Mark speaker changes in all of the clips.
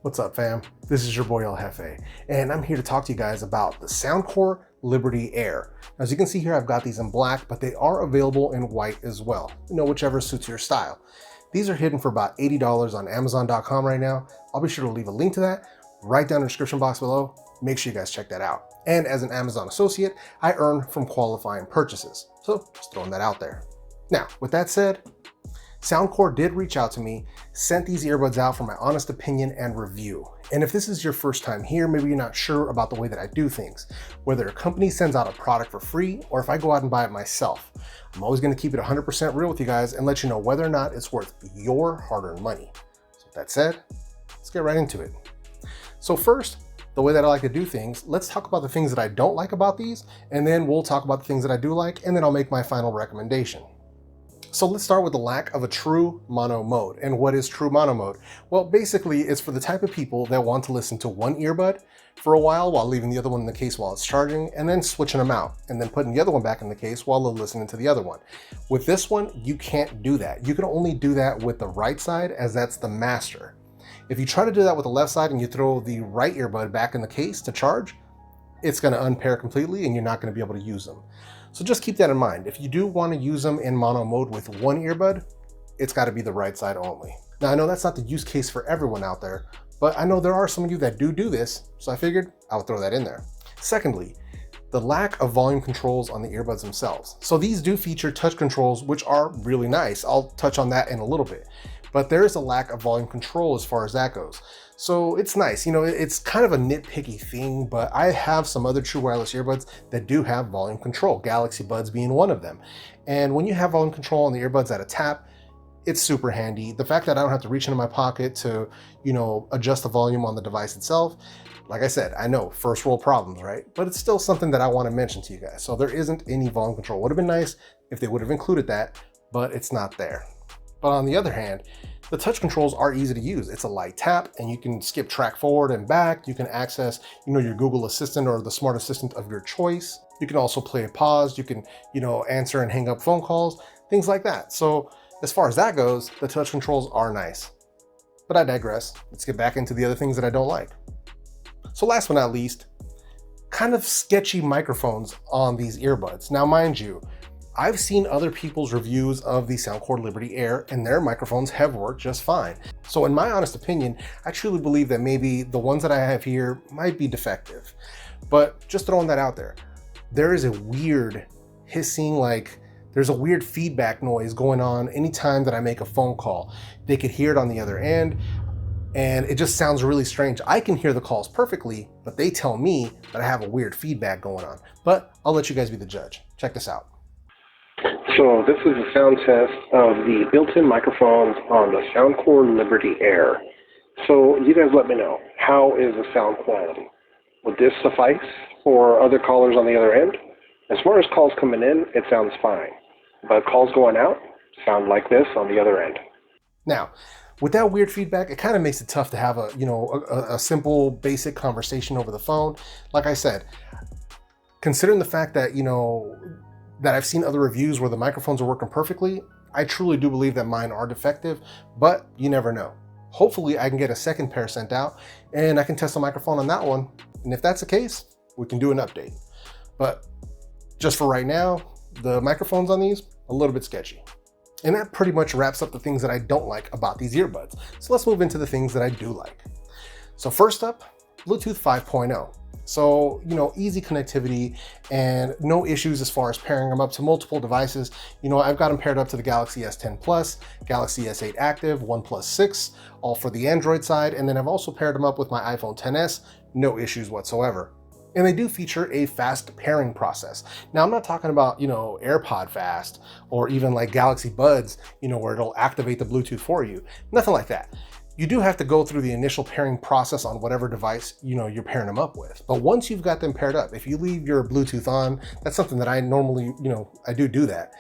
Speaker 1: What's up, fam? This is your boy El Jefe, and I'm here to talk to you guys about the Soundcore Liberty Air. As you can see here, I've got these in black, but they are available in white as well, whichever suits your style. These are hidden for about $80 on Amazon.com right now. I'll be sure to leave a link to that right down in the description box below. Make sure you guys check that out. And as an Amazon associate, I earn from qualifying purchases. So just throwing that out there. Now, with that said, Soundcore did reach out to me, sent these earbuds out for my honest opinion and review. And if this is your first time here, maybe you're not sure about the way that I do things, whether a company sends out a product for free or if I go out and buy it myself. I'm always going to keep it 100% real with you guys and let you know whether or not it's worth your hard-earned money. So with that said, let's get right into it. So first, the way that I like to do things, let's talk about the things that I don't like about these, and then we'll talk about the things that I do like, and then I'll make my final recommendation. So let's start with the lack of a true mono mode. And what is true mono mode? Well, basically it's for the type of people that want to listen to one earbud for a while leaving the other one in the case while it's charging, and then switching them out and then putting the other one back in the case while they're listening to the other one. With this one, you can't do that. You can only do that with the right side, as that's the master. If you try to do that with the left side and you throw the right earbud back in the case to charge, it's going to unpair completely and you're not going to be able to use them. So just keep that in mind. If you do want to use them in mono mode with one earbud, it's got to be the right side only. Now, I know that's not the use case for everyone out there, but I know there are some of you that do this, so I figured I would throw that in there. Secondly, the lack of volume controls on the earbuds themselves. So these do feature touch controls, which are really nice. I'll touch on that in a little bit, but there is a lack of volume control as far as that goes. So it's nice, it's kind of a nitpicky thing, but I have some other true wireless earbuds that do have volume control, Galaxy Buds being one of them. And when you have volume control on the earbuds at a tap, it's super handy. The fact that I don't have to reach into my pocket to, adjust the volume on the device itself, like I said, I know first world problems, right? But it's still something that I want to mention to you guys. So there isn't any volume control. Would have been nice if they would have included that, but it's not there. But on the other hand, the touch controls are easy to use. It's a light tap and you can skip track forward and back. You can access, your Google Assistant or the smart assistant of your choice. You can also play a pause. You can, answer and hang up phone calls, things like that. So as far as that goes, the touch controls are nice. But I digress. Let's get back into the other things that I don't like. So last but not least, kind of sketchy microphones on these earbuds. Now, mind you, I've seen other people's reviews of the Soundcore Liberty Air and their microphones have worked just fine. So in my honest opinion, I truly believe that maybe the ones that I have here might be defective. But just throwing that out there, there is a weird hissing, there's a weird feedback noise going on anytime that I make a phone call. They could hear it on the other end, and it just sounds really strange. I can hear the calls perfectly, but they tell me that I have a weird feedback going on. But I'll let you guys be the judge. Check this out.
Speaker 2: So this is a sound test of the built-in microphones on the Soundcore Liberty Air. So you guys let me know, how is the sound quality? Would this suffice for other callers on the other end? As far as calls coming in, it sounds fine. But calls going out sound like this on the other end.
Speaker 1: Now, with that weird feedback, it kind of makes it tough to have a simple, basic conversation over the phone. Like I said, considering the fact that, that I've seen other reviews where the microphones are working perfectly, I truly do believe that mine are defective, but you never know. Hopefully I can get a second pair sent out and I can test the microphone on that one. And if that's the case, we can do an update. But just for right now, the microphones on these, a little bit sketchy. And that pretty much wraps up the things that I don't like about these earbuds. So let's move into the things that I do like. So first up, Bluetooth 5.0. So, easy connectivity and no issues as far as pairing them up to multiple devices. I've got them paired up to the Galaxy S10 Plus, Galaxy S8 Active, OnePlus 6, all for the Android side. And then I've also paired them up with my iPhone XS, no issues whatsoever. And they do feature a fast pairing process. Now, I'm not talking about, AirPod fast or even like Galaxy Buds, where it'll activate the Bluetooth for you. Nothing like that. You do have to go through the initial pairing process on whatever device, you're pairing them up with. But once you've got them paired up, if you leave your Bluetooth on, that's something that I normally, I do that.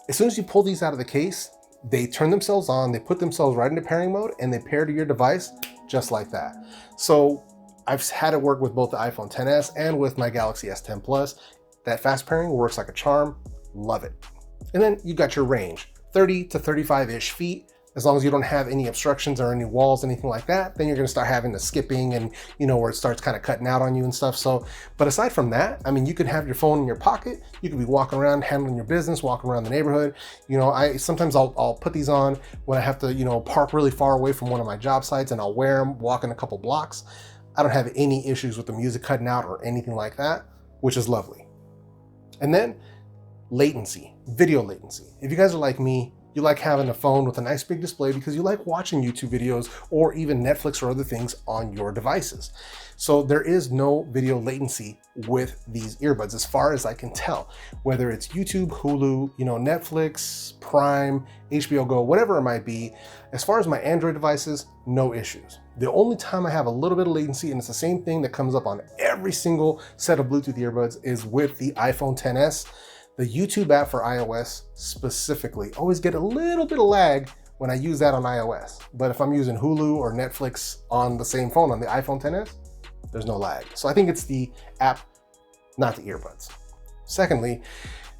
Speaker 1: As soon as you pull these out of the case, they turn themselves on, they put themselves right into pairing mode, and they pair to your device just like that. So I've had it work with both the iPhone XS and with my Galaxy S10 Plus. That fast pairing works like a charm. Love it. And then you got your range, 30 to 35-ish feet. As long as you don't have any obstructions or any walls, anything like that, then you're gonna start having the skipping and, you know, where it starts kind of cutting out on you and stuff. So, but aside from that, I mean, you could have your phone in your pocket, you could be walking around, handling your business, walking around the neighborhood. You know, sometimes I'll put these on when I have to, you know, park really far away from one of my job sites, and I'll wear them walking a couple blocks. I don't have any issues with the music cutting out or anything like that, which is lovely. And then latency, video latency. If you guys are like me, you like having a phone with a nice big display because you like watching YouTube videos or even Netflix or other things on your devices. So there is no video latency with these earbuds as far as I can tell, whether it's YouTube, Hulu, you know, Netflix, Prime, HBO Go, whatever it might be. As far as my Android devices, no issues. The only time I have a little bit of latency, and it's the same thing that comes up on every single set of Bluetooth earbuds, is with the iPhone XS. The YouTube app for iOS specifically always get a little bit of lag when I use that on iOS. But if I'm using Hulu or Netflix on the same phone on the iPhone XS, there's no lag. So I think it's the app, not the earbuds. Secondly,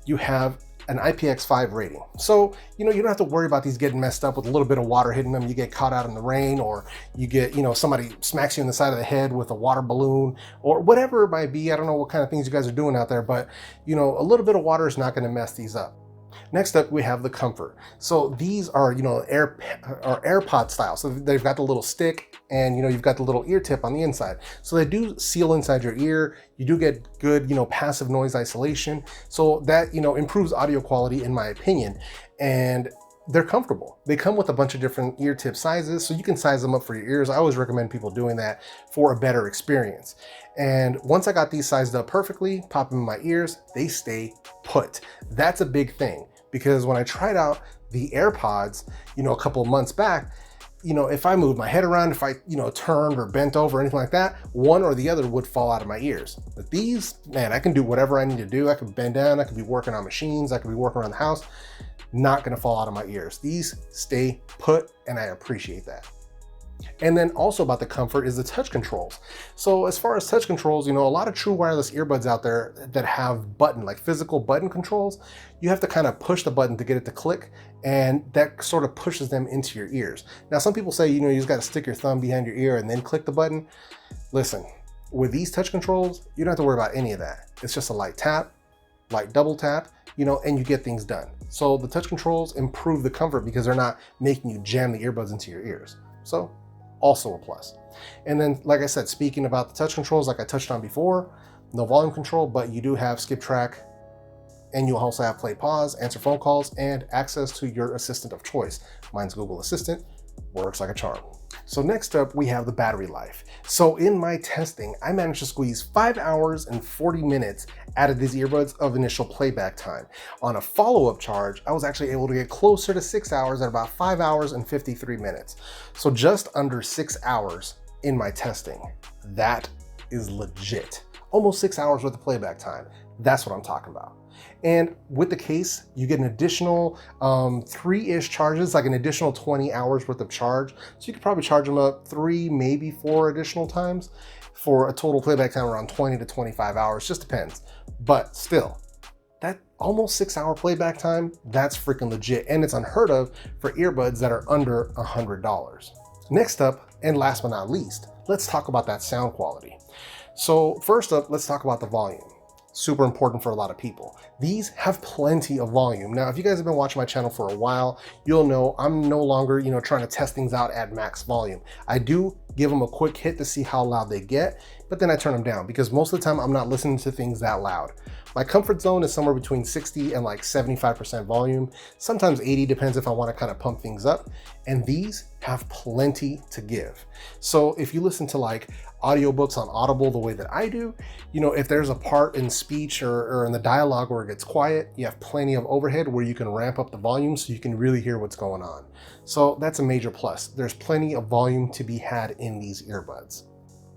Speaker 1: you have an IPX5 rating. So, you know, you don't have to worry about these getting messed up with a little bit of water hitting them. You get caught out in the rain, or you get, you know, somebody smacks you in the side of the head with a water balloon or whatever it might be. I don't know what kind of things you guys are doing out there, but, you know, a little bit of water is not going to mess these up. Next up, we have the comfort. So these are, you know, AirPod style. So they've got the little stick, and, you know, you've got the little ear tip on the inside. So they do seal inside your ear. You do get good, you know, passive noise isolation. So that, you know, improves audio quality in my opinion. And they're comfortable. They come with a bunch of different ear tip sizes, so you can size them up for your ears. I always recommend people doing that for a better experience. And once I got these sized up perfectly, pop them in my ears, they stay put. That's a big thing, because when I tried out the AirPods, you know, a couple of months back, you know, if I moved my head around, if I, you know, turned or bent over or anything like that, one or the other would fall out of my ears. But these, man, I can do whatever I need to do. I can bend down, I can be working on machines, I can be working around the house, not gonna fall out of my ears. These stay put, and I appreciate that. And then also about the comfort is the touch controls. So as far as touch controls, you know, a lot of true wireless earbuds out there that have like physical button controls, you have to kind of push the button to get it to click, and that sort of pushes them into your ears. Now, some people say, you know, you just got to stick your thumb behind your ear and then click the button. Listen, with these touch controls, you don't have to worry about any of that. It's just a light tap, light double tap, you know, and you get things done. So the touch controls improve the comfort because they're not making you jam the earbuds into your ears. So also a plus. And then, like I said, speaking about the touch controls, like I touched on before, no volume control, but you do have skip track, and you'll also have play pause, answer phone calls, and access to your assistant of choice. Mine's Google Assistant, works like a charm. So next up, we have the battery life. So in my testing, I managed to squeeze 5 hours and 40 minutes out of these earbuds of initial playback time. On a follow-up charge, I was actually able to get closer to 6 hours at about 5 hours and 53 minutes. So just under 6 hours in my testing. That is legit. Almost 6 hours worth of playback time. That's what I'm talking about. And with the case, you get an additional 3-ish charges, like an additional 20 hours worth of charge. So you could probably charge them up 3, maybe 4 additional times for a total playback time around 20 to 25 hours, just depends. But still, that almost 6-hour playback time, that's freaking legit. And it's unheard of for earbuds that are under $100. Next up, and last but not least, let's talk about that sound quality. So first up, let's talk about the volume. Super important for a lot of people. These have plenty of volume. Now, if you guys have been watching my channel for a while, you'll know I'm no longer, you know, trying to test things out at max volume. I do give them a quick hit to see how loud they get, but then I turn them down because most of the time I'm not listening to things that loud. My comfort zone is somewhere between 60 and like 75% volume, sometimes 80, depends if I want to kind of pump things up. And these have plenty to give. So if you listen to like audiobooks on Audible the way that I do, you know, if there's a part in speech or in the dialogue where it gets quiet, you have plenty of overhead where you can ramp up the volume so you can really hear what's going on. So that's a major plus. There's plenty of volume to be had in these earbuds.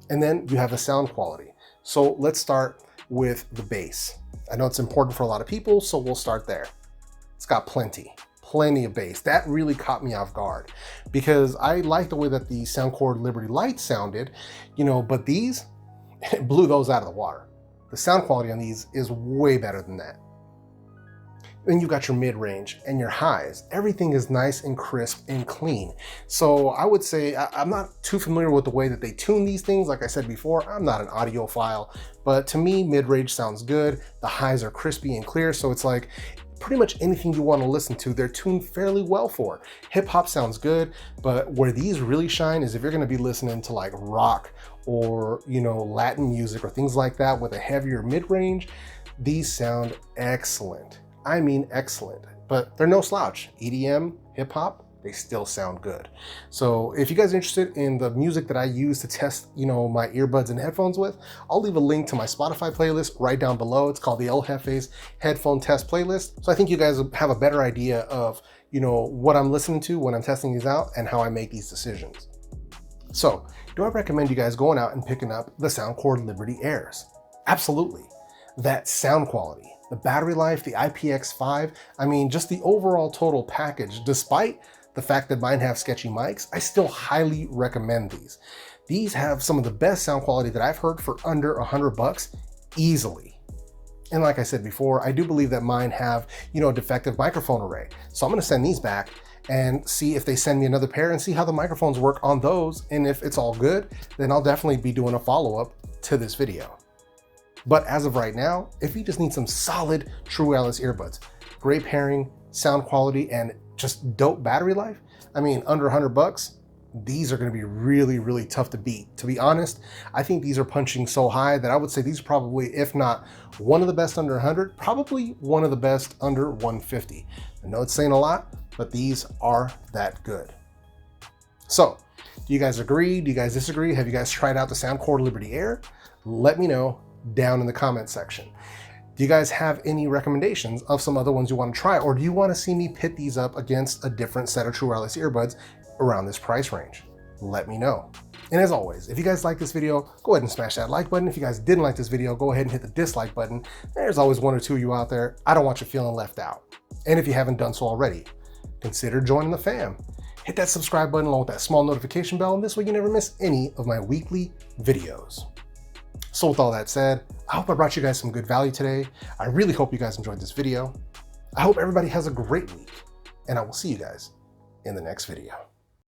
Speaker 1: And then you have the sound quality. So let's start with the bass. I know it's important for a lot of people, so we'll start there. It's got plenty of bass. That really caught me off guard because I like the way that the Soundcore Liberty Lite sounded, you know, but these, it blew those out of the water. The sound quality on these is way better than that. Then you got your mid-range and your highs. Everything is nice and crisp and clean. So I would say, I'm not too familiar with the way that they tune these things. Like I said before, I'm not an audiophile, but to me, mid-range sounds good. The highs are crispy and clear, so it's like pretty much anything you want to listen to, they're tuned fairly well for. Hip hop sounds good, but where these really shine is if you're going to be listening to like rock or, you know, Latin music or things like that with a heavier mid-range, these sound excellent. I mean excellent, but they're no slouch. EDM, hip hop, they still sound good. So if you guys are interested in the music that I use to test, you know, my earbuds and headphones with, I'll leave a link to my Spotify playlist right down below. It's called the El Jefe's Headphone Test Playlist. So I think you guys have a better idea of, you know, what I'm listening to when I'm testing these out and how I make these decisions. So do I recommend you guys going out and picking up the Soundcore Liberty Airs? Absolutely. That sound quality, the battery life, the IPX5, I mean, just the overall total package, despite the fact that mine have sketchy mics, I still highly recommend these. These have some of the best sound quality that I've heard for under $100 easily. And like I said before, I do believe that mine have, you know, a defective microphone array. So I'm gonna send these back and see if they send me another pair and see how the microphones work on those. And if it's all good, then I'll definitely be doing a follow-up to this video. But as of right now, if you just need some solid true wireless earbuds, great pairing, sound quality, and just dope battery life, I mean, under $100, these are gonna be really, really tough to beat. To be honest, I think these are punching so high that I would say these are probably, if not one of the best under 100, probably one of the best under 150. I know it's saying a lot, but these are that good. So, do you guys agree? Do you guys disagree? Have you guys tried out the Soundcore Liberty Air? Let me know down in the comment section. Do you guys have any recommendations of some other ones you want to try, or do you want to see me pit these up against a different set of true wireless earbuds around this price range? Let me know. And as always, if you guys like this video, go ahead and smash that like button. If you guys didn't like this video, go ahead and hit the dislike button. There's always one or two of you out there. I don't want you feeling left out. And if you haven't done so already, consider joining the fam. Hit that subscribe button along with that small notification bell, and this way you never miss any of my weekly videos. So with all that said, I hope I brought you guys some good value today. I really hope you guys enjoyed this video. I hope everybody has a great week, and I will see you guys in the next video.